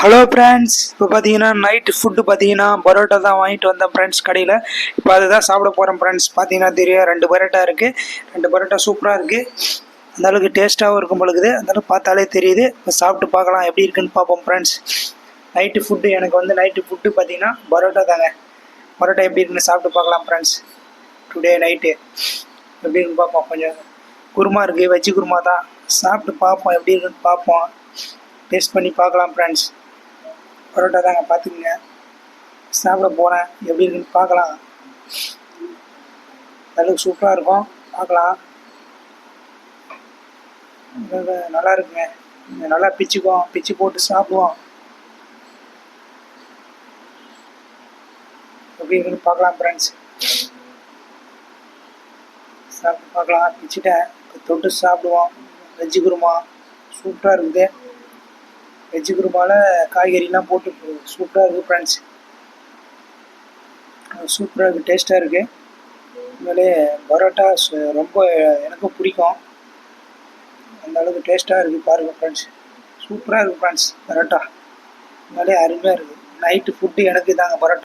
Hello friends, இப்போ பார்த்தீங்கன்னா night food பார்த்தீங்கன்னா பரோட்டா தான் வாங்கிட்டு வந்தேன் ஃப்ரெண்ட்ஸ் கடையில். இப்போ அதுதான் சாப்பிட போகிறேன் ஃப்ரெண்ட்ஸ். பார்த்தீங்கன்னா தெரியும், 2 பரோட்டா இருக்குது. 2 பரோட்டா சூப்பராக இருக்குது. அந்தளவுக்கு டேஸ்ட்டாகவும் இருக்கும் பொழுது, அந்தளவுக்கு பார்த்தாலே தெரியுது. இப்போ சாப்பிட்டு பார்க்கலாம் எப்படி இருக்குன்னு பார்ப்போம் friends. Night food night food பார்த்தீங்கன்னா பரோட்டா தாங்க. பரோட்டா எப்படி இருக்குன்னு சாப்பிட்டு பார்க்கலாம் ஃப்ரெண்ட்ஸ். டுடே நைட்டு எப்படி இருக்குன்னு பார்ப்போம். கொஞ்சம் குருமா இருக்குது, வெஜ்ஜு குருமா தான். சாப்பிட்டு பார்ப்போம் எப்படி இருக்குன்னு பார்ப்போம். டேஸ்ட் பண்ணி பார்க்கலாம் ஃப்ரெண்ட்ஸ். பரோட்டா தாங்க, பார்த்துக்குங்க. சாப்பிட போகிறேன், எப்படி இருக்குன்னு பார்க்கலாம். அளவுக்கு சூப்பராக இருக்கும், பார்க்கலாம். நல்லா இருக்குங்க. நல்லா பிச்சுக்குவோம், பிச்சு போட்டு சாப்பிடுவோம். எப்படி இருக்குன்னு பார்க்கலாம் ஃப்ரெண்ட்ஸ். சாப்பிட்டு பார்க்கலாம். பிச்சுட்டேன், இப்போ தொட்டு சாப்பிடுவோம். வெஜ்ஜு குருமா சூப்பராக இருக்குது. வெஜ்ஜு குருமாவில் காய்கறிலாம் போட்டு சூப்பராக இருக்குது ஃப்ரெண்ட்ஸ். சூப்பராக இருக்குது, டேஸ்ட்டாக இருக்குது. உண்மையிலே பரோட்டா ரொம்ப எனக்கும் பிடிக்கும். அந்த அளவுக்கு டேஸ்ட்டாக இருக்குது, பாருங்கள் ஃப்ரெண்ட்ஸ். சூப்பராக இருக்குது ஃப்ரெண்ட்ஸ் பரோட்டா. உண்மையிலே அருமையாக இருக்குது. நைட்டு ஃபுட்டு எனக்கு தாங்க பரோட்டா.